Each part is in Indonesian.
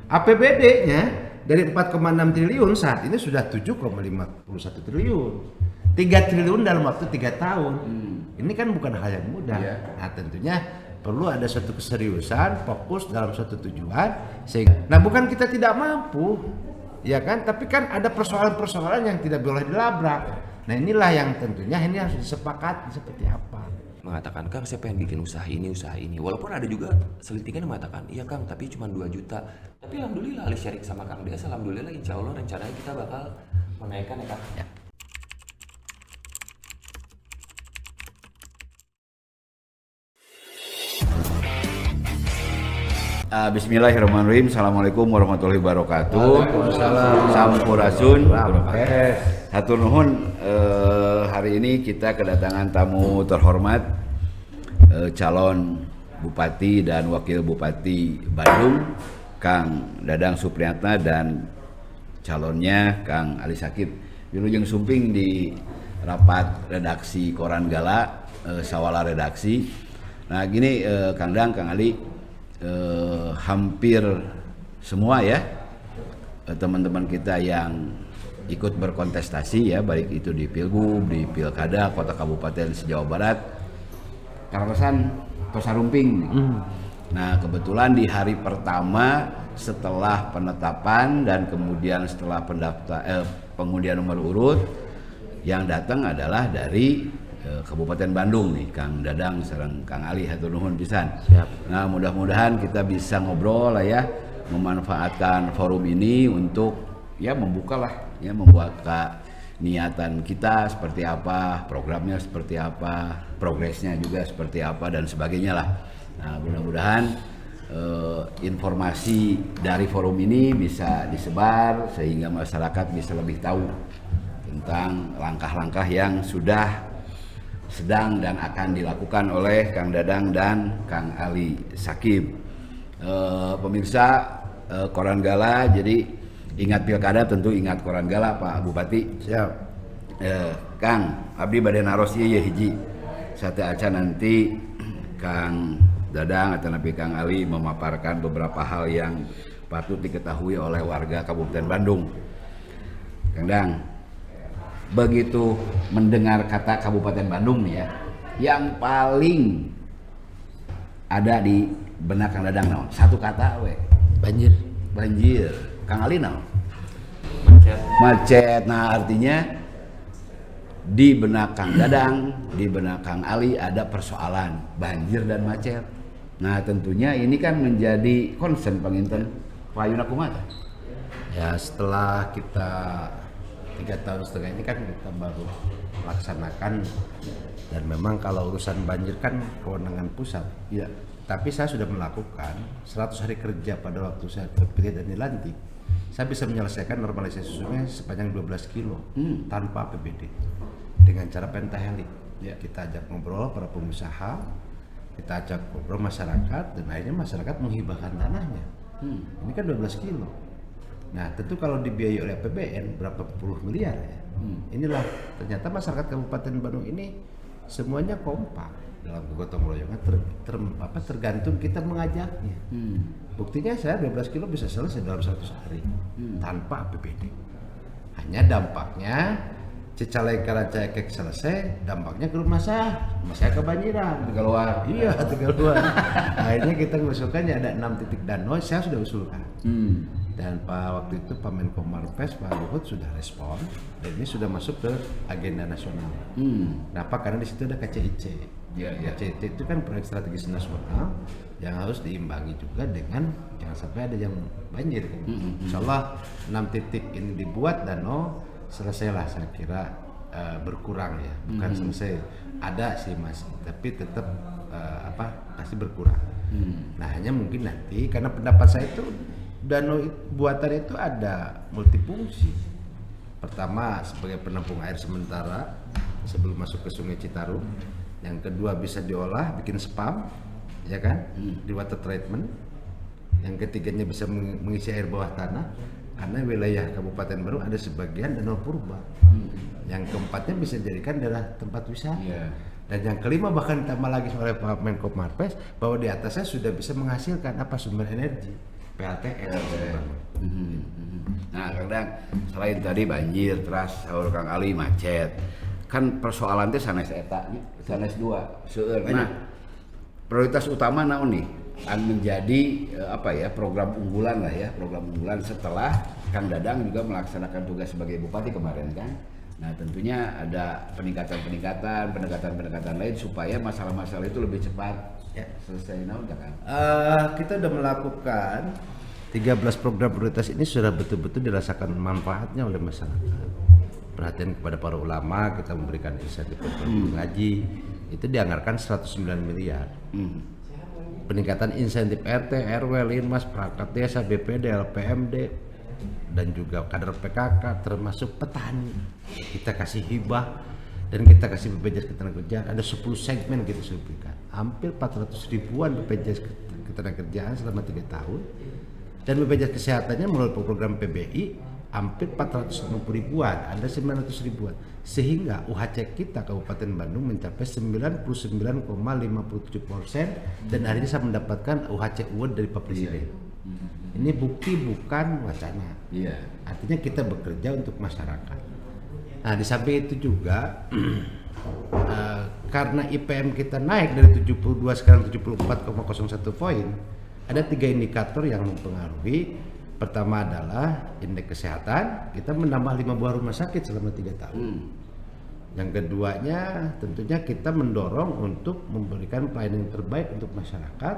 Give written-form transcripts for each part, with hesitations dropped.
APBD-nya dari 4,6 triliun saat ini sudah 7,51 triliun. 3 triliun dalam waktu 3 tahun. Ini kan bukan hal yang mudah. Nah, tentunya perlu ada suatu keseriusan, fokus dalam suatu tujuan sehingga bukan kita tidak mampu, ya kan? Tapi kan ada persoalan-persoalan yang tidak boleh dilabrak. Nah, inilah yang tentunya ini harus disepakati seperti apa. Mengatakan, Kang saya pengen bikin usaha ini. Walaupun ada juga selintingan yang mengatakan, iya Kang tapi cuma 2 juta. Tapi alhamdulillah Ali sharing sama Kang Des, alhamdulillah insya Allah rencananya kita bakal menaikkan ya Kang. Ya. Bismillahirrahmanirrahim. Assalamualaikum warahmatullahi wabarakatuh. Sampurasun. Hatur nuhun. Hari ini kita kedatangan tamu terhormat, calon Bupati dan Wakil Bupati Bandung, Kang Dadang Supriyatna, dan calonnya Kang Ali Sakib. Wilujeng sumping di rapat redaksi Koran Gala, Sawala Redaksi. Nah gini, Kang Dang, Kang Ali, hampir semua ya teman-teman kita yang ikut berkontestasi ya, baik itu di Pilgub, di Pilkada, Kota Kabupaten se-Jawa Barat, karosan Tosarumping. Nah kebetulan di hari pertama setelah penetapan dan kemudian setelah pengundian nomor urut, yang datang adalah dari Kabupaten Bandung nih, Kang Dadang sareng Kang Ali, hatur nuhun pisan. Nah mudah-mudahan kita bisa ngobrol lah ya, memanfaatkan forum ini untuk ya membuka niatan kita seperti apa, programnya seperti apa, progresnya juga seperti apa dan sebagainya lah. Nah mudah-mudahan informasi dari forum ini bisa disebar sehingga masyarakat bisa lebih tahu tentang langkah-langkah yang sudah, sedang dan akan dilakukan oleh Kang Dadang dan Kang Ali Sakib. Pemirsa Koran Gala, jadi ingat pilkada tentu ingat Koran Gala Pak Bupati. Siap. Kang, abdi bade naros ieu hiji. Sate aca nanti Kang Dadang atau Nabi Kang Ali memaparkan beberapa hal yang patut diketahui oleh warga Kabupaten Bandung. Kang Dang, begitu mendengar kata Kabupaten Bandung nih ya, yang paling ada di benak Kang Dadang naon? Satu kata we. Banjir. Kang Ali naon? Macet. Nah artinya di benak Kang Dadang, di benak Kang Ali ada persoalan banjir dan macet. Nah tentunya ini kan menjadi concern panginten payuna kumaha? Ya setelah kita 3,5 tahun ini kan kita baru melaksanakan, dan memang kalau urusan banjir kan kewenangan pusat. Ya. Tapi saya sudah melakukan 100 hari kerja pada waktu saya terpilih dan dilantik. Saya bisa menyelesaikan normalisasi sungai sepanjang 12 kilo tanpa APBD dengan cara pentahelik. Ya. Kita ajak ngobrol para pengusaha, kita ajak ngobrol masyarakat, dan akhirnya masyarakat menghibahkan tanahnya. Ini kan 12 kilo. Nah tentu kalau dibiayai oleh APBN berapa puluh miliar ya. Inilah ternyata masyarakat Kabupaten Bandung ini semuanya kompak dalam gotong royongan, tergantung kita mengajaknya. Buktinya saya 12 kilo bisa selesai dalam 100 hari tanpa APBD. Hanya dampaknya Cicalengka Cekek selesai, dampaknya ke rumah saya kebanjiran. Tegaluar. Iya, Tegaluar. Akhirnya kita mengusulkannya ada 6 titik danau, saya sudah usulkan. Dan waktu itu Pak Menko Marves, Pak Luhut sudah respon, dan ini sudah masuk ke agenda nasional. Kenapa? Karena di situ ada KCIC. KCIC itu kan proyek strategis nasional yang harus diimbangi juga dengan jangan sampai ada yang banjir. Insya Allah 6 titik ini dibuat danau, selesailah saya kira berkurang ya, bukan selesai, ada sih masih, tapi tetap pasti berkurang. Nah hanya mungkin nanti karena pendapat saya itu danau buatan itu ada multifungsi. Pertama sebagai penampung air sementara sebelum masuk ke Sungai Citarum. Yang kedua bisa diolah, bikin spam, ya kan, di water treatment. Yang ketiganya bisa mengisi air bawah tanah, karena wilayah Kabupaten Bandung ada sebagian danau purba. Yang keempatnya bisa dijadikan adalah tempat wisata. Dan yang kelima bahkan ditambah lagi oleh Pak Menko Marves bahwa di atasnya sudah bisa menghasilkan sumber energi. PLTS. Nah, kadang selain tadi banjir, teras saur Kang Ali macet. Kan persoalan teh sanes eta nya, sanes dua seueur. Nah, prioritas utama naon nih? Menjadi program unggulan lah ya, program unggulan setelah Kang Dadang juga melaksanakan tugas sebagai bupati kemarin kan. Nah, tentunya ada pendekatan lain supaya masalah-masalah itu lebih cepat selesai naon kan. Kita udah melakukan 13 program prioritas ini sudah betul-betul dirasakan manfaatnya oleh masyarakat. Perhatian kepada para ulama, kita memberikan insentif ngaji, itu dianggarkan 109 miliar. Peningkatan insentif RT, RW, Linmas, perangkat desa, BPD, LPMD, dan juga kader PKK, termasuk petani. Kita kasih hibah dan kita kasih BPJS Ketenagakerjaan. Ada 10 segmen kita sudah berikan. Hampir 400 ribuan BPJS Ketenagakerjaan selama 3 tahun. Dan BPJS Kesehatannya melalui program PBI hampir 450 ribuan, ada 900 ribuan. Sehingga UHC kita Kabupaten Bandung mencapai 99,57% dan hari ini saya mendapatkan UHC Award dari Pak Presiden. Ini bukti bukan wacana. Artinya kita bekerja untuk masyarakat. Nah, di samping itu juga karena IPM kita naik dari 72 sekarang 74,01 poin, ada 3 indikator yang mempengaruhi. Pertama adalah indeks kesehatan, kita menambah 5 buah rumah sakit selama 3 tahun. Yang keduanya tentunya kita mendorong untuk memberikan pelayanan yang terbaik untuk masyarakat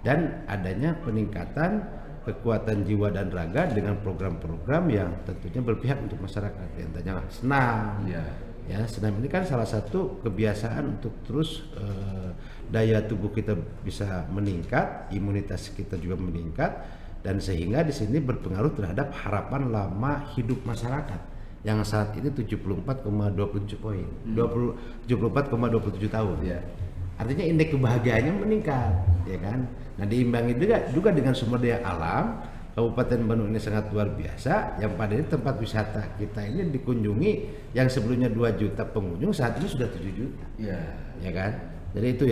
dan adanya peningkatan kekuatan jiwa dan raga dengan program-program yang tentunya berpihak untuk masyarakat. Contohnya senam. Ya, senam ini kan salah satu kebiasaan untuk terus daya tubuh kita bisa meningkat, imunitas kita juga meningkat, dan sehingga di sini berpengaruh terhadap harapan lama hidup masyarakat yang saat ini 74,27 poin, 74,27 tahun. Artinya indeks kebahagiaannya meningkat, ya kan? Nah, diimbangi juga dengan sumber daya alam. Kabupaten Bandung ini sangat luar biasa, yang pada ini tempat wisata kita ini dikunjungi yang sebelumnya 2 juta pengunjung saat ini sudah 7 juta. Ya kan? Jadi itu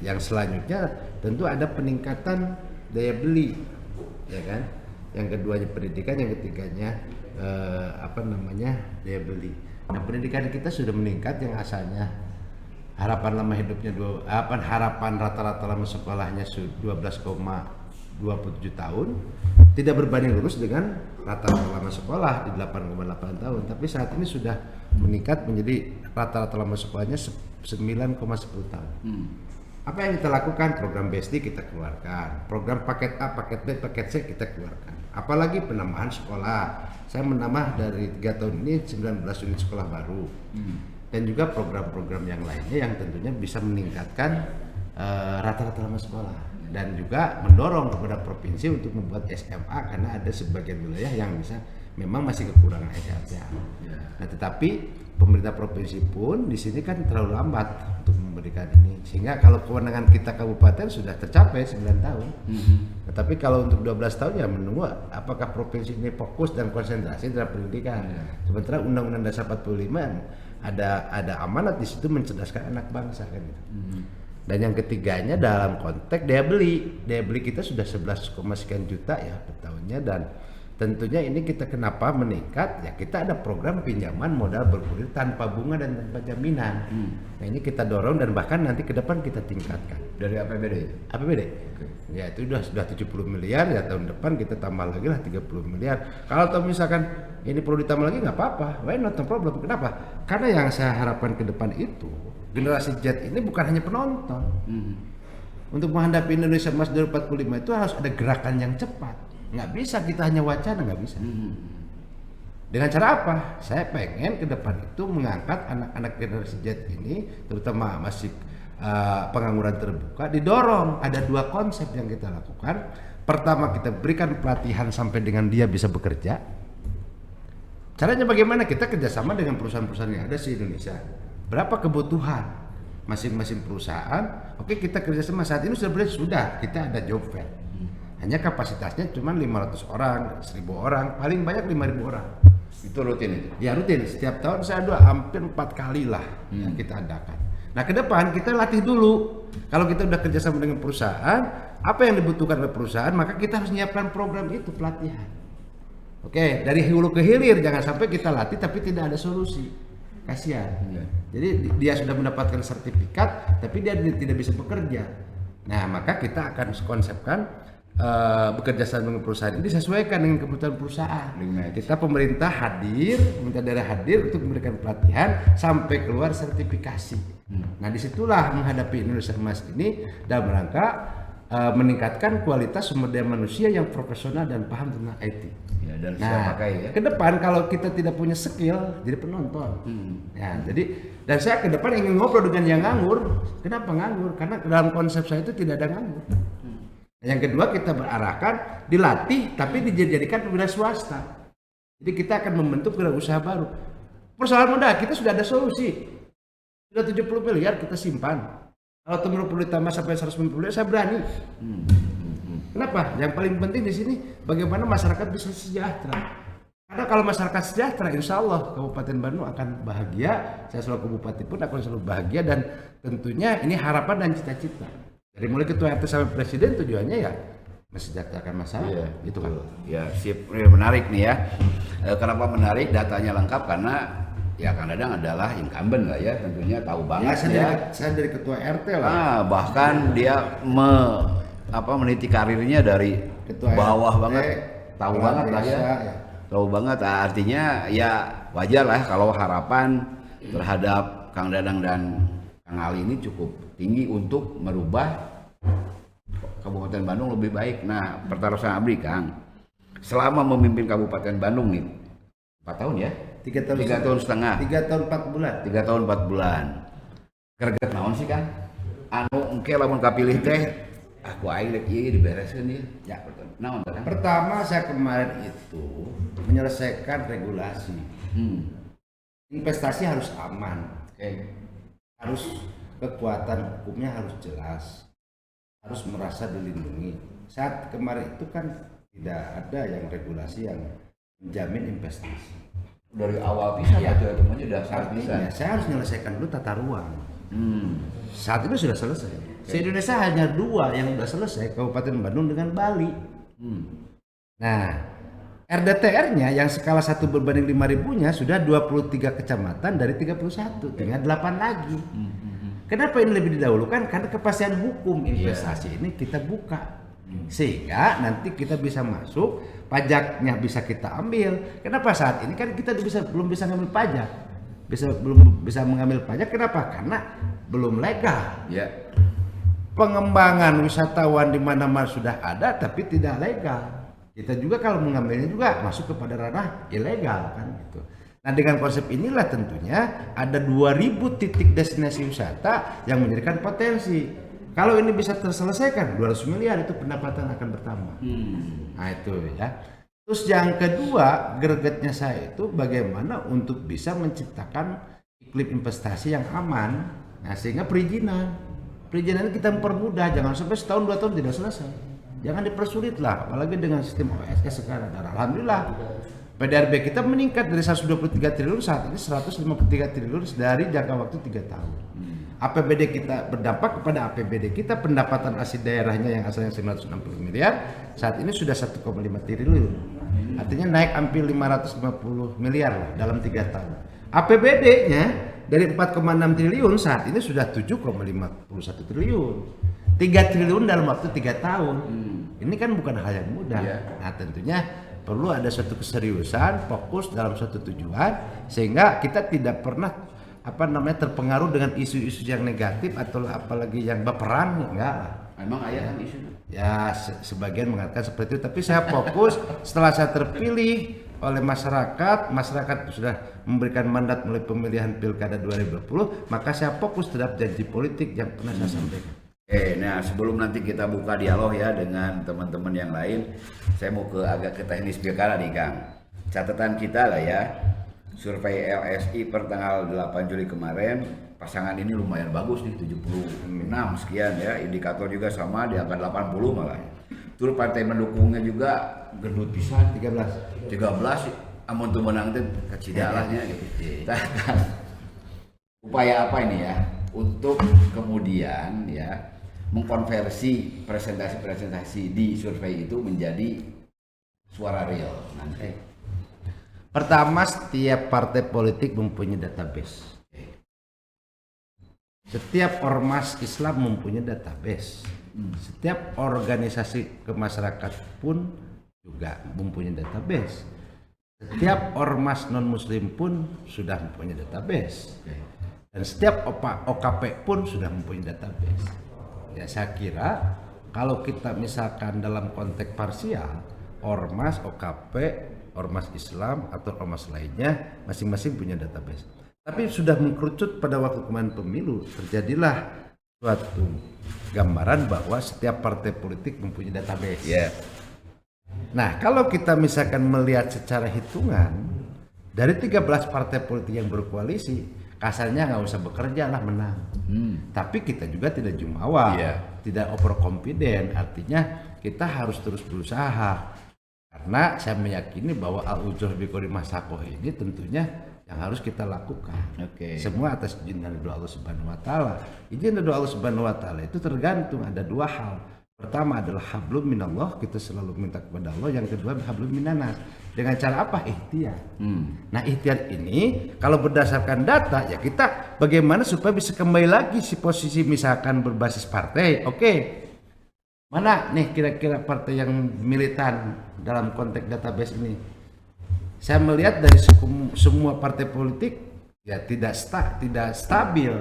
yang selanjutnya tentu ada peningkatan daya beli, ya kan? Yang keduanya pendidikan, yang ketiganya daya beli. Nah, pendidikan kita sudah meningkat, yang asalnya harapan lama hidupnya harapan rata-rata lama sekolahnya 12,27 tahun, tidak berbanding lurus dengan rata-rata lama sekolah di 8,8 tahun, tapi saat ini sudah meningkat menjadi rata-rata lama sekolahnya 9,10 tahun. Apa yang kita lakukan? Program BSD kita keluarkan, program paket A, paket B, paket C kita keluarkan. Apalagi penambahan sekolah, saya menambah dari 3 tahun ini 19 unit sekolah baru. Dan juga program-program yang lainnya yang tentunya bisa meningkatkan rata-rata lama sekolah, dan juga mendorong kepada provinsi untuk membuat SMA karena ada sebagian wilayah yang memang masih kekurangan SMA. Nah, tetapi pemerintah provinsi pun di sini kan terlalu lambat untuk memberikan ini, sehingga kalau kewenangan kita kabupaten sudah tercapai 9 tahun. Tetapi kalau untuk 12 tahun ya menunggu apakah provinsi ini fokus dan konsentrasi terhadap pendidikan. Sementara Undang-Undang Dasar 45 ada amanat di situ mencerdaskan anak bangsa kan gitu. Dan yang ketiganya dalam konteks daya beli kita sudah 11, sekian juta ya per tahunnya, dan tentunya ini kita kenapa meningkat ya, kita ada program pinjaman modal bergulir tanpa bunga dan tanpa jaminan. Nah, ini kita dorong dan bahkan nanti ke depan kita tingkatkan Dari APBD itu? APBD. Ya itu sudah 70 miliar ya, tahun depan kita tambah lagi lah 30 miliar. Kalau misalkan ini perlu ditambah lagi nggak apa-apa, why not, no problem. Kenapa? Karena yang saya harapkan ke depan itu generasi Z ini bukan hanya penonton. Untuk menghadapi Indonesia Emas 2045 itu harus ada gerakan yang cepat. Nggak bisa kita hanya wacana, nggak bisa. Dengan cara apa? Saya pengen ke depan itu mengangkat anak-anak generasi Z ini, terutama masih pengangguran terbuka, didorong. Ada 2 konsep yang kita lakukan. Pertama, kita berikan pelatihan sampai dengan dia bisa bekerja. Caranya bagaimana? Kita kerjasama dengan perusahaan-perusahaan yang ada di Indonesia. Berapa kebutuhan masing-masing perusahaan? Oke, kita kerjasama. Saat ini sudah kita ada job fair. Hanya kapasitasnya cuma 500 orang, 1000 orang, paling banyak 5000 orang. Itu rutin itu? Ya rutin, setiap tahun saya hampir 4 kali lah yang kita adakan. Nah, ke depan kita latih dulu. Kalau kita udah kerjasama dengan perusahaan, apa yang dibutuhkan oleh perusahaan, maka kita harus menyiapkan program itu pelatihan. Oke, dari hulu ke hilir, jangan sampai kita latih tapi tidak ada solusi. Kasihan. Jadi dia sudah mendapatkan sertifikat, tapi dia tidak bisa bekerja. Nah, maka kita akan konsepkan bekerja sama dengan perusahaan ini disesuaikan dengan kebutuhan perusahaan. Kita pemerintah hadir, pemerintah daerah hadir untuk memberikan pelatihan sampai keluar sertifikasi. Nah, disitulah menghadapi Indonesia Emas ini dalam rangka meningkatkan kualitas sumber daya manusia yang profesional dan paham tentang IT. Ya, dan siap pakai ya. Ke depan kalau kita tidak punya skill, jadi penonton. Ya, jadi dan saya ke depan ingin ngobrol dengan yang nganggur. Kenapa nganggur? Karena dalam konsep saya itu tidak ada nganggur. Yang kedua, kita berarahkan dilatih tapi dijadikan wira swasta. Jadi kita akan membentuk wirausaha baru. Persoalan modal kita sudah ada solusi. Sudah 70 miliar kita simpan. Kalau teman perlu ditambah sampai 150 miliar, saya berani. Kenapa? Yang paling penting di sini bagaimana masyarakat bisa sejahtera. Karena kalau masyarakat sejahtera, insya Allah Kabupaten Bandung akan bahagia. Saya selalu Bupati pun akan selalu bahagia dan tentunya ini harapan dan cita-cita. Dari mulai ketua RT sampai presiden tujuannya ya mensejahterakan masyarakat, gitu kan. Ya, sip. Menarik nih ya. Kenapa menarik? Datanya lengkap karena ya Kang Dadang adalah incumbent lah ya, tentunya tahu banget ya. Saya dari ketua RT lah. Bahkan dia meniti karirnya dari ketua bawah RT, banget, tahu banget lah ya. Tahu banget, artinya ya wajar lah kalau harapan terhadap Kang Dadang dan Kang Ali ini cukup tinggi untuk merubah Kabupaten Bandung lebih baik. Nah, pertaruhan abdi Kang, selama memimpin Kabupaten Bandung nih 4 tahun ya? 3 tahun setengah. 3 tahun 4 bulan. 3 tahun 4 bulan. Greget naon sih Kang? Anu engke lamun kapilih teh aku aing rek ieu dibereskeun ieu. Ya, naon teh? Pertama saya kemarin itu menyelesaikan regulasi. Investasi harus aman. Harus kekuatan hukumnya harus jelas, harus merasa dilindungi. Saat kemarin itu kan tidak ada yang regulasi yang menjamin investasi. Dari awal bisa ya, teman-teman sudah bisa. Saya harus menyelesaikan dulu tata ruang. Saat itu sudah selesai. Se-Indonesia hanya 2 yang sudah selesai, Kabupaten Bandung dengan Bali. Nah, RDTR-nya yang skala 1 berbanding 5.000-nya sudah 23 kecamatan dari 31, tinggal 8 lagi. Kenapa ini lebih didahulukan? Karena kepastian hukum investasi ini kita buka. Sehingga nanti kita bisa masuk, pajaknya bisa kita ambil. Kenapa saat ini kan kita belum bisa ngambil pajak? Belum bisa mengambil pajak, kenapa? Karena belum legal. Pengembangan wisatawan di mana-mana sudah ada tapi tidak legal. Kita juga kalau mengambilnya juga masuk kepada ranah ilegal kan gitu. Nah, dengan konsep inilah tentunya ada 2.000 titik destinasi wisata yang menjadikan potensi. Kalau ini bisa terselesaikan, 200 miliar itu pendapatan akan bertambah. Nah itu ya. Terus yang kedua, gregetnya saya itu bagaimana untuk bisa menciptakan iklim investasi yang aman. Nah, sehingga perizinan kita mempermudah, jangan sampai setahun 2 tahun tidak selesai. Jangan dipersulit lah, apalagi dengan sistem OSS sekarang. Dan alhamdulillah PDRB kita meningkat dari 123 triliun saat ini 153 triliun dari jangka waktu 3 tahun. APBD kita berdampak kepada APBD kita, pendapatan asli daerahnya yang asalnya 960 miliar saat ini sudah 1,5 triliun. Artinya naik hampir 550 miliar lah dalam 3 tahun. APBD-nya dari 4,6 triliun saat ini sudah 7,51 triliun. 3 triliun dalam waktu 3 tahun. Ini kan bukan hal yang mudah. Nah, tentunya perlu ada suatu keseriusan, fokus dalam suatu tujuan sehingga kita tidak pernah terpengaruh dengan isu-isu yang negatif atau apalagi yang baperan, enggak lah. Memang ayah kan isu. Ya, sebagian mengatakan seperti itu, tapi saya fokus setelah saya terpilih oleh masyarakat sudah memberikan mandat melalui pemilihan Pilkada 2020, maka saya fokus terhadap janji politik yang pernah saya sampaikan. Nah sebelum nanti kita buka dialog ya dengan teman-teman yang lain, saya mau agak ke teknis Pilkada nih Kang. Catatan kita lah ya, survei LSI per tanggal 8 Juli kemarin, pasangan ini lumayan bagus nih, 76 sekian ya, indikator juga sama di angka 80 malah. Terus partai mendukungnya juga gendut pisan 13 amun tuh menang teh kacidalahnya gitu. Upaya apa ini ya untuk kemudian ya mengkonversi presentasi-presentasi di survei itu menjadi suara real nanti? Pertama, setiap partai politik mempunyai database. Setiap ormas Islam mempunyai database. Setiap organisasi kemasyarakatan pun juga mempunyai database. Setiap ormas non-muslim pun sudah mempunyai database. Dan setiap OKP pun sudah mempunyai database. Ya, saya kira kalau kita misalkan dalam konteks parsial, ormas, OKP, ormas Islam atau ormas lainnya masing-masing punya database. Tapi sudah mengkerucut pada waktu kemarin pemilu, terjadilah suatu gambaran bahwa setiap partai politik mempunyai database. Yeah. Nah, kalau kita misalkan melihat secara hitungan, dari 13 partai politik yang berkoalisi, kasarnya nggak usah bekerja lah menang. Tapi kita juga tidak jumawa, tidak overconfident, artinya kita harus terus berusaha. Karena saya meyakini bahwa al-ujur biqadri masakoh ini tentunya yang harus kita lakukan. Semua atas izin dari doa Allah Subhanahu wa taala. Izin dari doa Allah Subhanahu wa taala itu tergantung ada dua hal. Pertama adalah hablum minallah, kita selalu minta kepada Allah. Yang kedua hablum minanas. Dengan cara apa? Ikhtiar. Nah, ikhtiar ini kalau berdasarkan data ya kita bagaimana supaya bisa kembali lagi si posisi misalkan berbasis partai. Mana nih kira-kira partai yang militan dalam konteks database ini? Saya melihat dari semua partai politik ya tidak stabil.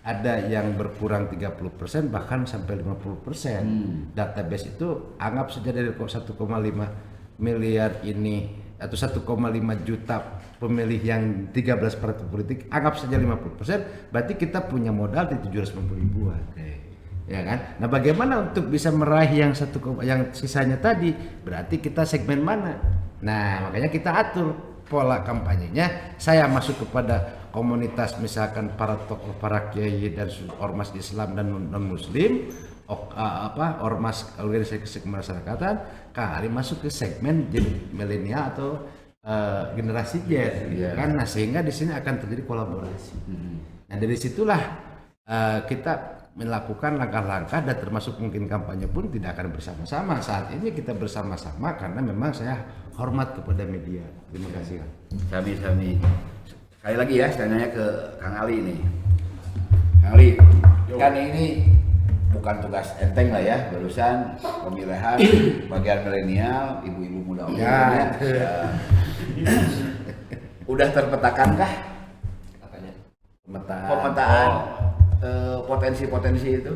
Ada yang berkurang 30% bahkan sampai 50%. Database itu anggap saja dari 1,5 miliar ini atau 1,5 juta pemilih yang 13 partai politik, anggap saja 50%, berarti kita punya modal di 750 ribuan. Ya kan? Nah, bagaimana untuk bisa meraih yang yang sisanya tadi? Berarti kita segmen mana? Nah, makanya kita atur pola kampanyenya. Saya masuk kepada komunitas misalkan para tokoh, para kiai dan ormas Islam dan non Muslim, ormas organisasi kemasyarakatan, kali masuk ke segmen milenial atau generasi Z, kan? Nah, sehingga di sini akan terjadi kolaborasi. Nah, dari situlah kita melakukan langkah-langkah dan termasuk mungkin kampanye pun tidak akan bersama-sama. Saat ini kita bersama-sama karena memang saya hormat kepada media. Terima kasih. Sami. Sekali lagi ya, saya nanya ke Kang Ali nih. Kang Ali, kan ini bukan tugas enteng lah ya, barusan pemilihan bagian milenial, ibu-ibu muda ya. Udah terpetakankah? Apanya? Pemetaan potensi-potensi itu?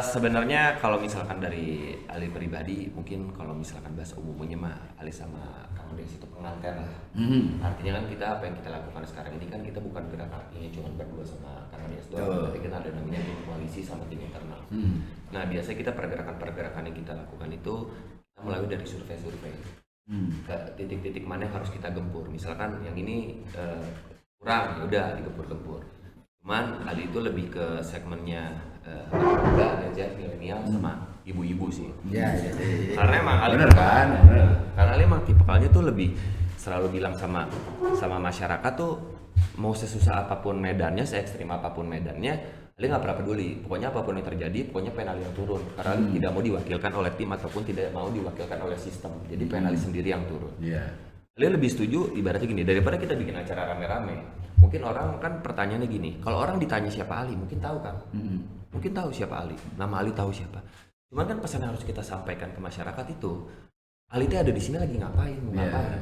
Sebenarnya kalau misalkan dari Ali pribadi, mungkin kalau misalkan bahasa umumnya mah Ali sama Kang Des itu pengantin lah. Artinya kan kita apa yang kita lakukan sekarang ini kan kita bukan gerak kakinya cuma berdua sama Kang Des doang, tapi kita ada namanya tim koalisi sama tim internal. Nah, biasanya kita pergerakan yang kita lakukan itu kita melalui dari survei-survei. Ke titik-titik mana yang harus kita gempur. Misalkan yang ini kurang, ya udah digempur-gempur. Cuman Ali itu lebih ke segmennya muda, gadget, milenial sama ibu-ibu sih. Karena emang Ali karena Ali emang tipikalnya tuh lebih selalu bilang sama masyarakat tuh mau sesusah apapun medannya, se ekstrim apapun medannya, Ali nggak pernah peduli. Pokoknya apapun yang terjadi, pokoknya pengen Ali yang turun. Karena Ali tidak mau diwakilkan oleh tim ataupun tidak mau diwakilkan oleh sistem. Jadi pengen Ali sendiri yang turun. Ali lebih setuju ibaratnya gini, daripada kita bikin acara rame-rame. Mungkin orang kan pertanyaannya gini, kalau orang ditanya siapa Ali, mungkin tahu kan? Mungkin tahu siapa Ali, nama Ali tahu siapa. Cuman kan pesan yang harus kita sampaikan ke masyarakat itu, Ali itu ada di sini lagi ngapain, mau ngapain.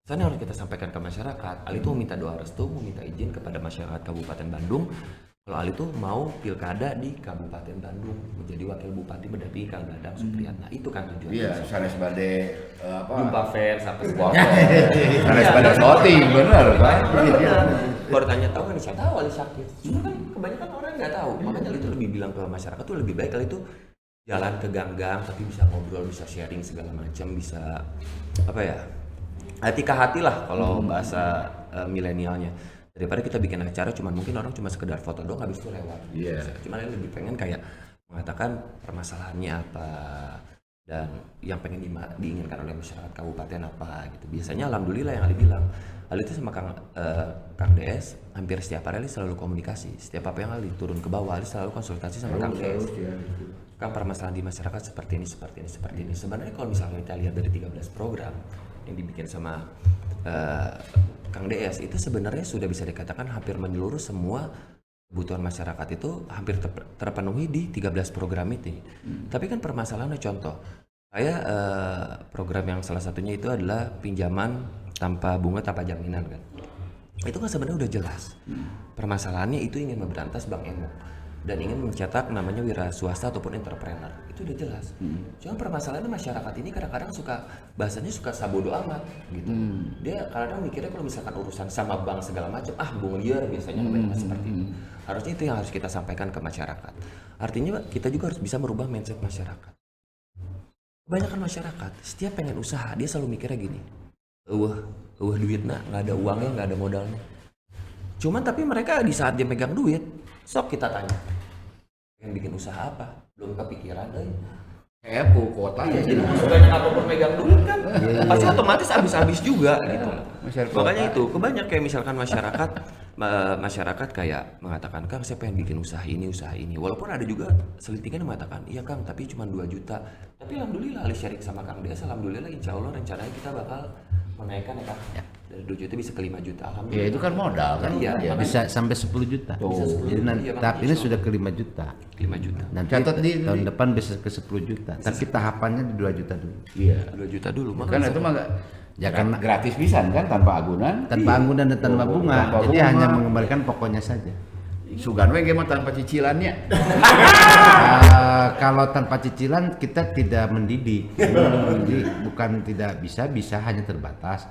Pesan yang harus kita sampaikan ke masyarakat, Ali itu mau minta doa restu, mau minta izin kepada masyarakat Kabupaten Bandung. Kalau Ali tuh mau pilkada di Kabupaten Bandung, menjadi wakil bupati mendampingi Kang Dadang Supriyatna. Itu kan tujuannya. Iya, sanes bade jumpa fair sampai sekolah. Sanes bade shooting, bener kan? Baru tanya tahu kan siapa tahu Ali sakit. Cuma kan kebanyakan orang nggak tahu. Makanya Ali itu lebih bilang ke masyarakat tuh lebih baik Ali itu jalan ke gang-gang tapi bisa ngobrol, bisa sharing segala macam, bisa apa ya? Hati ke hati lah kalau bahasa milenialnya. Daripada kita bikin acara cuman mungkin orang cuma sekedar foto doang habis itu lewat. Cuman yang lebih pengen kayak mengatakan permasalahannya apa, dan yang pengen diinginkan oleh masyarakat kabupaten apa gitu. Biasanya alhamdulillah yang Ali bilang, Ali itu sama Kang DS hampir setiap hari Ali selalu komunikasi. Setiap apa yang Ali turun ke bawah, Ali selalu konsultasi sama Kang DS. Kang, permasalahan di masyarakat seperti ini. Sebenarnya kalau misalnya kita lihat dari 13 program yang dibikin sama Kang DS itu sebenarnya sudah bisa dikatakan hampir menyeluruh semua kebutuhan masyarakat itu hampir terpenuhi di 13 program itu. Tapi kan permasalahannya contoh, saya program yang salah satunya itu adalah pinjaman tanpa bunga tanpa jaminan kan. Itu kan sebenarnya udah jelas. Permasalahannya itu ingin memberantas Bank Emo dan ingin mencetak namanya wira swasta ataupun entrepreneur. Itu udah jelas. Cuma permasalahannya masyarakat ini kadang-kadang bahasanya suka sabodo amat gitu. Dia kadang-kadang mikirnya kalau misalkan urusan sama bank segala macam, bunga liar biasanya kebanyakan seperti itu. Harusnya itu yang harus kita sampaikan ke masyarakat. Artinya kita juga harus bisa merubah mindset masyarakat. Kebanyakan masyarakat setiap pengen usaha dia selalu mikirnya gini, duitnya nggak ada uangnya, nggak ada modalnya. Cuman tapi mereka di saat dia megang duit, sok kita tanya, pengen bikin usaha apa? Belum kepikiran deh. Kayak kota Iya, jadi sebanyak apapun megang duit kan, pasti otomatis habis juga gitu. Makanya itu kebanyak kayak misalkan masyarakat kayak mengatakan, Kang saya pengen bikin usaha ini. Walaupun ada juga selintingan yang mengatakan, iya Kang tapi cuma 2 juta. Tapi alhamdulillah Ali sharing sama Kang Des, alhamdulillah insya Allah rencananya kita bakal menaikkan ya Kang. Dari 2 juta bisa ke 5 juta alhamdulillah. Ya itu kan modal kan. Iya, Ya, bisa sampai 10 juta. Jadi nanti tahap ini sudah ke 5 juta. 5 juta. Nanti Catat tahun depan bisa ke 10 juta. Tapi tahapannya di 2 juta dulu. Iya. 2 juta dulu. Kan itu mah Ya karena gratis pisan kan tanpa agunan. tanpa anggunan dan tanpa bunga. tanpa Jadi bunga. hanya mengembalikan pokoknya saja. Sugan we ge mah tanpa cicilannya. Kalau tanpa cicilan kita tidak mendidik. Jadi bukan tidak bisa hanya terbatas.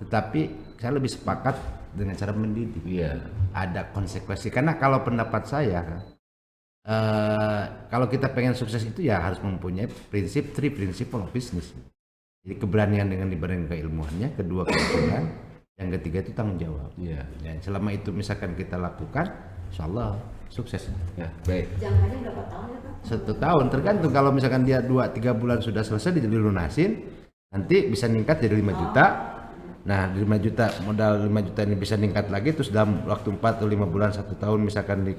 Tetapi saya lebih sepakat dengan cara mendidik. Iya. Ada konsekuensi. Karena kalau pendapat saya, kalau kita pengen sukses itu ya harus mempunyai three principle of business. Jadi keberanian dengan dibanding keilmuannya, kedua kejujuran, yang ketiga itu tanggung jawab. Iya. Ya, selama itu misalkan kita lakukan, insya Allah sukses. Ya, baik. Jangkanya berapa tahun ya Pak? 1 tahun tergantung, kalau misalkan dia 2-3 bulan sudah selesai dilunasin, nanti bisa meningkat jadi 5 juta. Nah, 5 juta modal 5 juta ini bisa meningkat lagi, terus dalam waktu 4 atau 5 bulan 1 tahun misalkan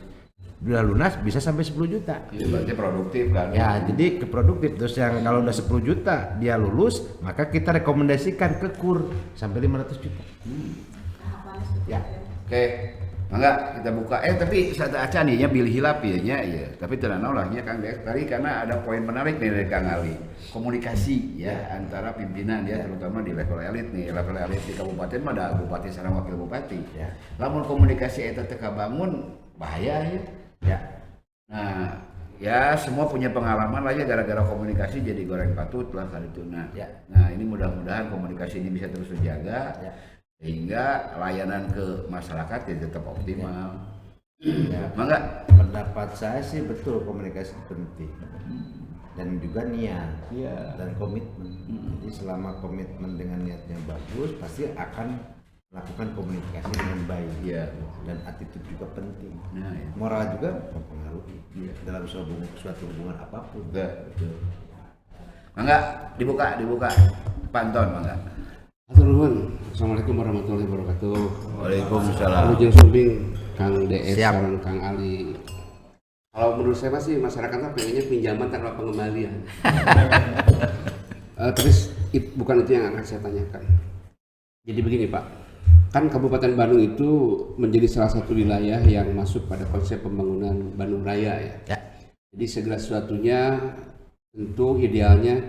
udah lunas bisa sampai 10 juta. Itu berarti produktif kan. Ya, jadi keproduktif. Terus yang kalau udah 10 juta dia lulus, maka kita rekomendasikan ke KUR sampai 500 juta. Ya. Oke. Mangga kita buka. Tapi saat acan nya bilih hilap ya. Tapi tidak lah nya Kang Des tadi karena ada poin menarik nih dari Kang Ali. Komunikasi ya antara pimpinan ya terutama di level elit nih. Level elit di kabupaten mah ada bupati sareng wakil bupati. Ya. Lamun komunikasi eta teu kabangun bahaya ya. Ya. Nah, ya semua punya pengalaman lah ya gara-gara komunikasi jadi goreng patut lah kali itu. Nah, nah ini mudah-mudahan komunikasi ini bisa terus terjaga sehingga layanan ke masyarakat ya tetap optimal. Ya, mangga. Pendapat saya sih betul komunikasi penting dan juga niat dan komitmen. Jadi selama komitmen dengan niatnya bagus pasti akan melakukan komunikasi dengan baik. Dan attitude juga penting. Nah, ya. Moral juga mempengaruhi dalam suatu hubungan apapun. Betul. Mangga dibuka pantun mangga. Hatur nuhun. Assalamualaikum warahmatullahi wabarakatuh. Waalaikumsalam. Ujung sumbing Kang DS Siap. dan Kang Ali. Kalau menurut saya sih masyarakat pengennya pinjaman tanpa pengembalian. Terus bukan itu yang akan saya tanyakan. Jadi begini Pak, kan Kabupaten Bandung itu menjadi salah satu wilayah yang masuk pada konsep pembangunan Bandung Raya ya. Jadi segala sesuatunya tentu idealnya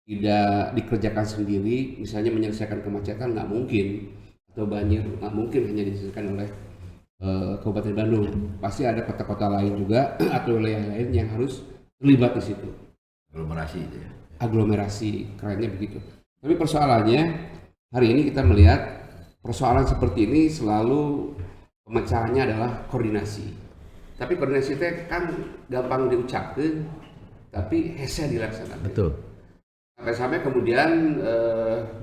tidak dikerjakan sendiri, misalnya menyelesaikan kemacetan nggak mungkin, atau banjir nggak mungkin hanya diselesaikan oleh Kabupaten Bandung. Pasti ada kota-kota lain juga atau wilayah lain yang harus terlibat di situ. Aglomerasi itu ya. Aglomerasi, kerennya begitu. Tapi persoalannya hari ini kita melihat persoalan seperti ini selalu pemecahannya adalah koordinasi. Tapi koordinasi itu kan gampang diucapkan, tapi hese dilaksanakan. Betul. Sampai kemudian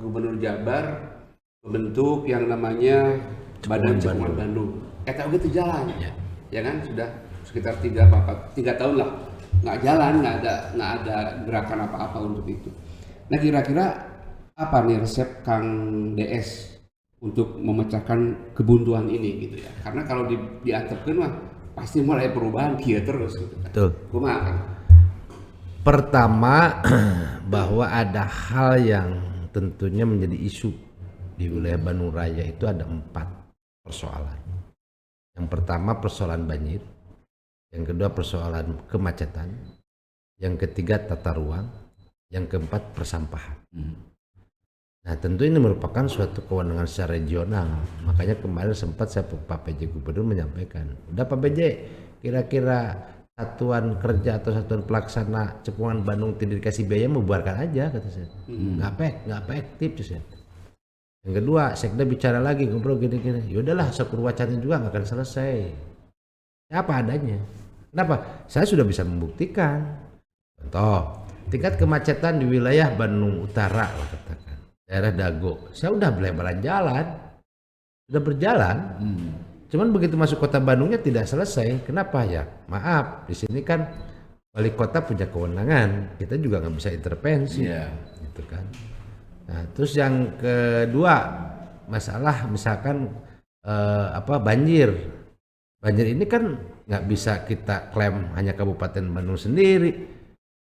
Gubernur Jabar membentuk yang namanya Badan Cekungan Bandung. Tahu gitu jalan, ya kan sudah sekitar 3 tahun lah nggak jalan, nggak ada gerakan apa-apa untuk itu. Nah kira-kira apa nih resep Kang DS untuk memecahkan kebuntuan ini gitu ya? Karena kalau diantepkan mah pasti mulai perubahan kia terus gitu kan. Betul. Kumaha Kang? Pertama, bahwa ada hal yang tentunya menjadi isu di wilayah Bandung Raya itu ada 4 persoalan. Yang pertama persoalan banjir, yang kedua persoalan kemacetan, yang ketiga tata ruang, yang keempat persampahan. Nah tentu ini merupakan suatu kewenangan secara regional. Makanya kemarin sempat saya Pak PJ Gubernur menyampaikan, udah Pak PJ, kira-kira satuan kerja atau satuan pelaksana Cekungan Bandung tidak dikasih biaya, membuarkan aja kata saya. Nggak efektif saya. Yang kedua, Sekda bicara lagi, ngobrol gini-gini. Yaudahlah, Sakur wacana juga nggak akan selesai. Ya, apa adanya. Kenapa? Saya sudah bisa membuktikan. Contoh, tingkat kemacetan di wilayah Bandung Utara lah katakan, daerah Dago. Saya udah belebaran jalan, sudah berjalan. Cuman begitu masuk kota Bandungnya tidak selesai. Kenapa ya? Maaf, di sini kan wali kota punya kewenangan, kita juga nggak bisa intervensi, gitu kan. Nah, terus yang kedua masalah misalkan banjir. Banjir ini kan nggak bisa kita klaim hanya Kabupaten Bandung sendiri.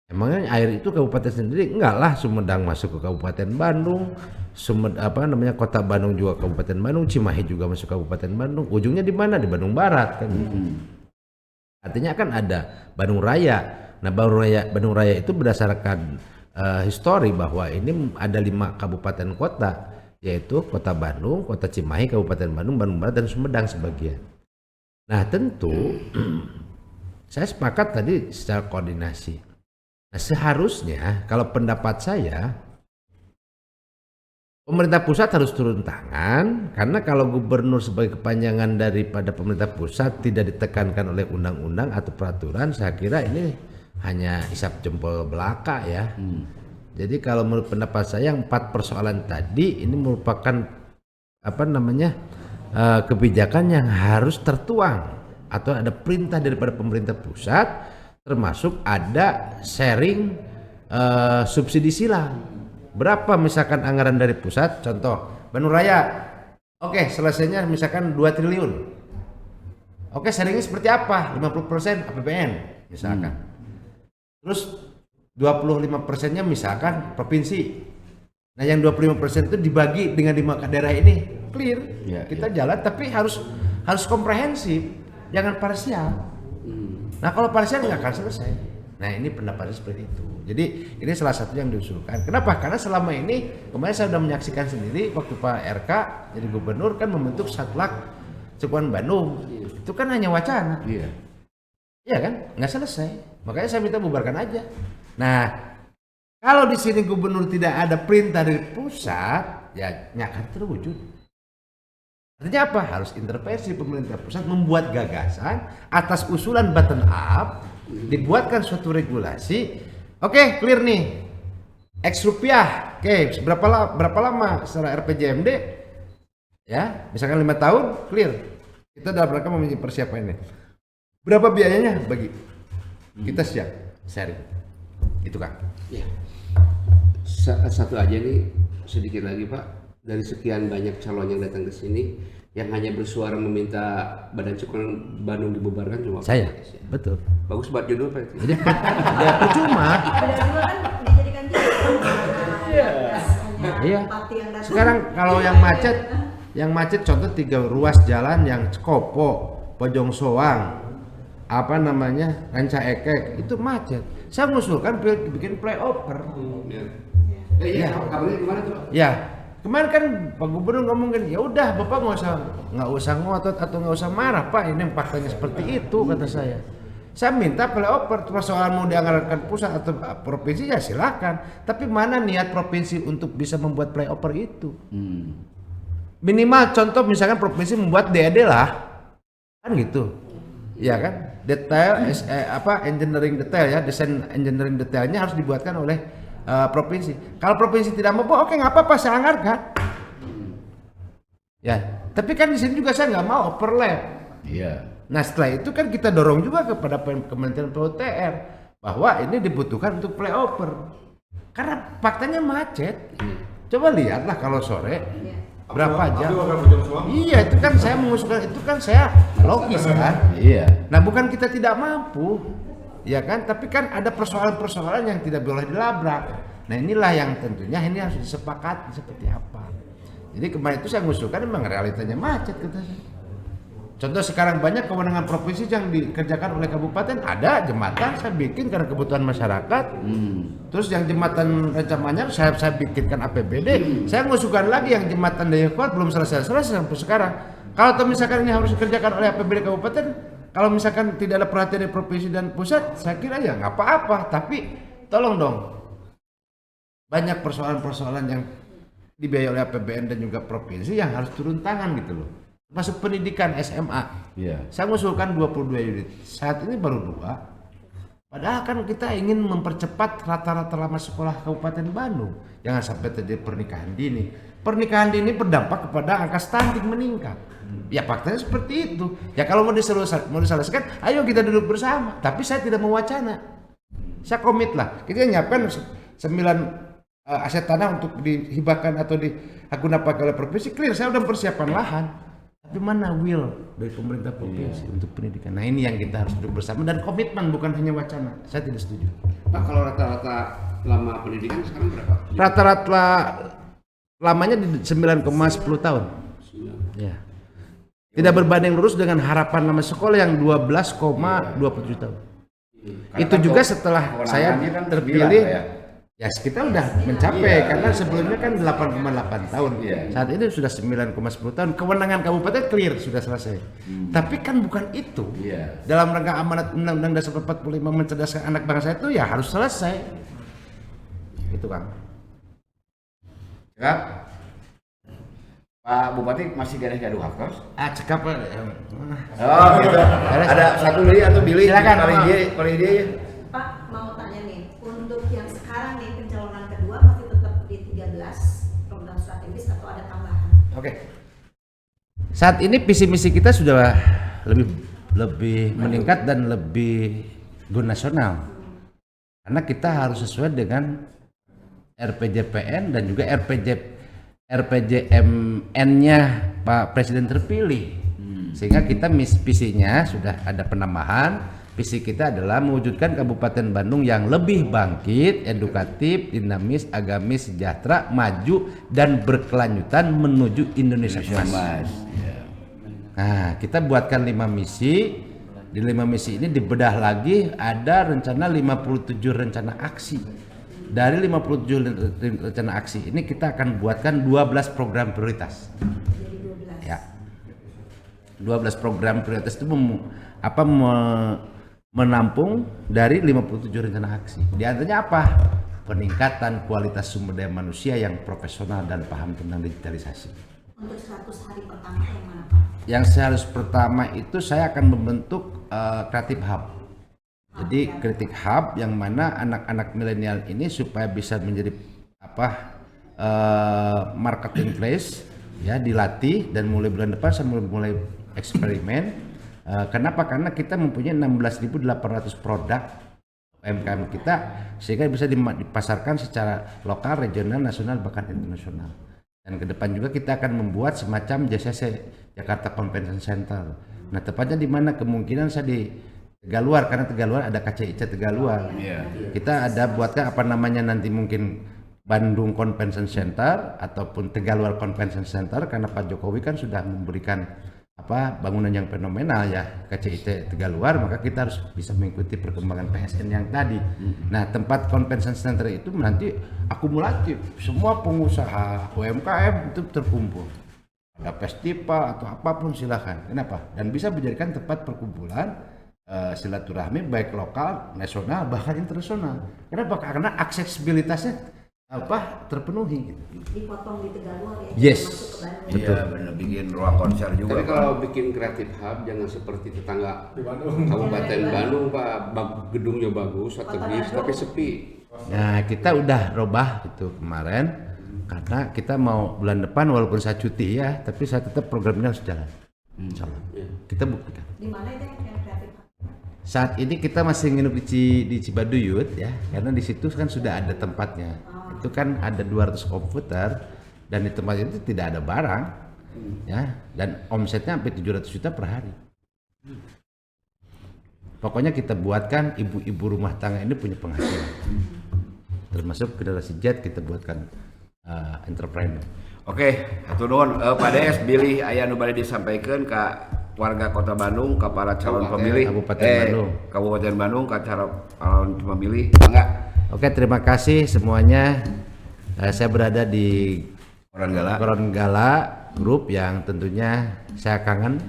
Emangnya air itu kabupaten sendiri? Enggak lah, Sumedang masuk ke Kabupaten Bandung, Kota Bandung juga Kabupaten Bandung, Cimahi juga masuk Kabupaten Bandung. Ujungnya di mana? Di Bandung Barat kan. Artinya kan ada Bandung Raya. Nah, Bandung Raya itu berdasarkan histori bahwa ini ada 5 kabupaten kota, yaitu Kota Bandung, Kota Cimahi, Kabupaten Bandung, Bandung Barat dan Sumedang sebagian. Nah, tentu saya sepakat tadi secara koordinasi. Nah, seharusnya kalau pendapat saya pemerintah pusat harus turun tangan, karena kalau gubernur sebagai kepanjangan daripada pemerintah pusat tidak ditekankan oleh undang-undang atau peraturan, saya kira ini hanya isap jempol belaka ya. Jadi kalau menurut pendapat saya 4 persoalan tadi ini merupakan kebijakan yang harus tertuang atau ada perintah daripada pemerintah pusat, termasuk ada sharing subsidi silang. Berapa misalkan anggaran dari pusat, contoh Bandung Raya, oke selesainya misalkan 2 triliun. Oke, sharingnya seperti apa? 50% APBN misalkan. Terus 25%-nya misalkan provinsi. Nah yang 25% itu dibagi dengan 5 daerah ini, clear. Kita jalan, tapi harus komprehensif, jangan parsial. Nah kalau parsial nggak akan selesai. Nah ini pendapatnya seperti itu. Jadi ini salah satu yang diusulkan. Kenapa? Karena selama ini kemarin saya sudah menyaksikan sendiri waktu Pak RK jadi gubernur kan membentuk Satlak Cekungan Bandung. Itu kan hanya wacana. Iya kan? Nggak selesai. Makanya saya minta bubarkan aja. Nah kalau di sini gubernur tidak ada perintah dari pusat, ya nggak akan terwujud. Artinya apa? Harus intervensi pemerintah pusat membuat gagasan atas usulan bottom up, dibuatkan suatu regulasi. Oke, clear nih. X rupiah. Oke, berapa lama secara RPJMD? Ya, misalkan 5 tahun, clear. Kita dalam rangka mempersiapkan ini. Berapa biayanya bagi? Kita siap sharing. Itu kan. Ya. Satu aja nih, sedikit lagi Pak. Dari sekian banyak calon yang datang ke sini, yang hanya bersuara meminta Badan Cekungan Bandung dibubarkan cuma saya. Betul. Bagus buat judul Pak. Jadi ya percuma. Kan dijadikan Iya. Sekarang kalau yang macet contoh 3 ruas jalan yang Kopo, Pojong Soang, Ranca Ekek itu macet. Saya mengusulkan bikin flyover. Iya, kabarnya gimana tuh? Ya. Kemarin kan Pak Gubernur ngomong kan, ya udah Bapak nggak usah ngotot atau nggak usah marah Pak, ini faktanya seperti itu kata saya. Saya minta flyover, persoalan mau dianggarkan pusat atau provinsi ya silakan. Tapi mana niat provinsi untuk bisa membuat flyover itu? Minimal contoh misalkan provinsi membuat DAD lah, kan gitu, ya kan? Detail engineering detail ya, desain engineering detailnya harus dibuatkan oleh provinsi. Kalau provinsi tidak mau, oke nggak apa-apa saya anggarkan. Ya, tapi kan di sini juga saya nggak mau overlap. Iya. Nah setelah itu kan kita dorong juga kepada Kementerian PUTR bahwa ini dibutuhkan untuk flyover. Karena faktanya macet. Coba lihatlah kalau sore berapa jam. Iya, itu kan saya mengusulkan, itu kan saya logis kan. Iya. Nah, bukan kita tidak mampu, ya kan? Tapi kan ada persoalan-persoalan yang tidak boleh dilabrak. Nah, inilah yang tentunya ini harus disepakati seperti apa. Jadi kemarin itu saya mengusulkan memang realitanya macet kata saya. Contoh sekarang banyak kewenangan provinsi yang dikerjakan oleh kabupaten, ada jembatan saya bikin karena kebutuhan masyarakat. Terus yang jembatan rencananya saya bikinkan APBD. Saya mengusulkan lagi yang jembatan Dayakolot belum selesai sampai sekarang. Kalau misalkan ini harus dikerjakan oleh APBD kabupaten, kalau misalkan tidak ada perhatian dari provinsi dan pusat, saya kira ya nggak apa-apa. Tapi tolong dong, banyak persoalan-persoalan yang dibiayai oleh APBN dan juga provinsi yang harus turun tangan gitu loh. Masuk pendidikan SMA. Iya. Saya mengusulkan 22 unit. Saat ini baru 2. Padahal kan kita ingin mempercepat rata-rata lama sekolah Kabupaten Bandung. Jangan sampai terjadi pernikahan dini. Pernikahan dini berdampak kepada angka stunting meningkat. Ya faktanya seperti itu. Ya kalau mau diselesaikan, ayo kita duduk bersama. Tapi saya tidak mau wacana. Saya komit lah. Kita nyiapkan 9 aset tanah untuk dihibahkan atau digunakan oleh provinsi. Clear, saya udah persiapan lahan. Tapi mana will dari pemerintah provinsi untuk pendidikan? Nah ini yang kita harus duduk bersama dan komitmen, bukan hanya wacana. Saya tidak setuju. Pak, kalau rata-rata lama pendidikan sekarang berapa? Rata-rata lamanya di 9,10 tahun. Ya. Tidak berbanding lurus dengan harapan lama sekolah yang 12,27 tahun. Itu juga setelah saya terpilih. Ya kita udah mencapai karena sebelumnya kan 8,8 tahun. Saat ini sudah 9,10 tahun. Kewenangan kabupaten clear sudah selesai. Tapi kan bukan itu. Dalam rangka amanat Undang-Undang Dasar 45 mencerdaskan anak bangsa itu ya harus selesai. Itu Kang. Ya. Pak Bupati masih gaduh hakers? Cekap. Oh gitu. Ada satu Billy atau Billy? Silakan. Paling dia. Pak mau tanya nih, untuk yang sekarang nih pencalonan kedua masih tetap di 13 program strategis atau ada tambahan? Oke. Saat ini visi misi kita sudah lebih meningkat dan lebih go nasional. Karena kita harus sesuai dengan RPJPN dan juga RPJMN-nya Pak Presiden terpilih. Sehingga kita visinya sudah ada penambahan. Visi kita adalah mewujudkan Kabupaten Bandung yang lebih bangkit, edukatif, dinamis, agamis, sejahtera, maju, dan berkelanjutan menuju Indonesia Emas. Nah, kita buatkan 5 misi. Di 5 misi ini dibedah lagi, ada rencana 57 rencana aksi. Dari 57 rencana aksi ini kita akan buatkan 12 program prioritas. Ya. 12 program prioritas itu menampung dari 57 rencana aksi. Di antaranya apa? Peningkatan kualitas sumber daya manusia yang profesional dan paham tentang digitalisasi. Untuk 100 hari pertama yang mana Pak? Yang 100 pertama itu saya akan membentuk Creative Hub. Jadi Creative Hub yang mana anak-anak milenial ini supaya bisa menjadi marketing place, ya dilatih, dan mulai bulan depan saya mulai eksperimen. Kenapa? Karena kita mempunyai 16.800 produk UMKM kita, sehingga bisa dipasarkan secara lokal, regional, nasional, bahkan internasional. Dan ke depan juga kita akan membuat semacam JCC, Jakarta Convention Center. Nah, tepatnya di mana kemungkinan saya di Tegaluar, karena Tegaluar ada KCIC Tegaluar. Kita ada buatkan nanti mungkin Bandung Convention Center ataupun Tegaluar Convention Center, karena Pak Jokowi kan sudah memberikan bangunan yang fenomenal ya KCIT Tegaluar, maka kita harus bisa mengikuti perkembangan PSN yang tadi. Nah, tempat convention center itu nanti akumulatif, semua pengusaha UMKM itu terkumpul. Ada festival atau apapun silakan. Kenapa? Dan bisa dijadikan tempat perkumpulan silaturahmi baik lokal, nasional, bahkan internasional. Kenapa? Karena aksesibilitasnya terpenuhi gitu. Dipotong di Tegaluar ya. Yes. Masuk ke Bandung. Iya, benar, bikin ruang konser juga. Tapi kalau bikin Creative Hub jangan seperti tetangga Kabupaten Bandung Pak, gedungnya bagus, strategis, tapi sepi. Nah, kita udah robah itu kemarin karena kita mau bulan depan walaupun saya cuti ya, tapi saya tetap programnya harus jalan. Insyaallah. Kita buktikan. Di mana itu yang Creative Hub? Saat ini kita masih nginep di Cibaduyut ya, karena di situ kan sudah ada tempatnya. Itu kan ada 200 komputer dan di tempat itu tidak ada barang, ya, dan omsetnya sampai 700 juta per hari. Pokoknya kita buatkan ibu-ibu rumah tangga ini punya penghasilan, termasuk generasi Z kita buatkan entrepreneur. Oke, hatur nuhun Pak Des, bilih aya nu bade disampaikan ke warga Kota Bandung, ke para calon pemilih Kabupaten Bandung, ke calon pemilih. Mangga. Oke, terima kasih semuanya. Saya berada di Koronggala Group yang tentunya saya kangen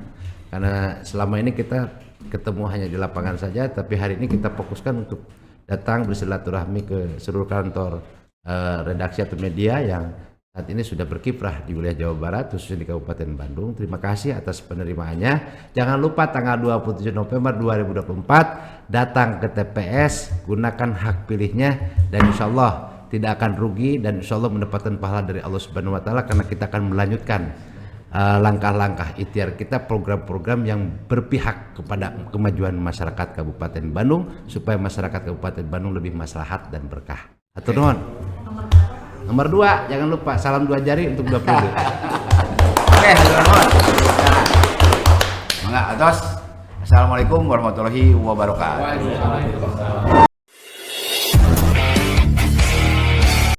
karena selama ini kita ketemu hanya di lapangan saja, tapi hari ini kita fokuskan untuk datang bersilaturahmi ke seluruh kantor redaksi atau media yang saat ini sudah berkiprah di wilayah Jawa Barat, khususnya di Kabupaten Bandung. Terima kasih atas penerimaannya. Jangan lupa tanggal 27 November 2024 datang ke TPS, gunakan hak pilihnya, dan insya Allah tidak akan rugi dan insya Allah mendapatkan pahala dari Allah Subhanahu Wa Taala karena kita akan melanjutkan langkah-langkah ikhtiar kita, program-program yang berpihak kepada kemajuan masyarakat Kabupaten Bandung supaya masyarakat Kabupaten Bandung lebih maslahat dan berkah. Hatur nuhun. Nomor 2, jangan lupa salam 2 jari untuk 2 periode. Oke, hatur nuhun. Mangga atos. Assalamualaikum warahmatullahi wabarakatuh.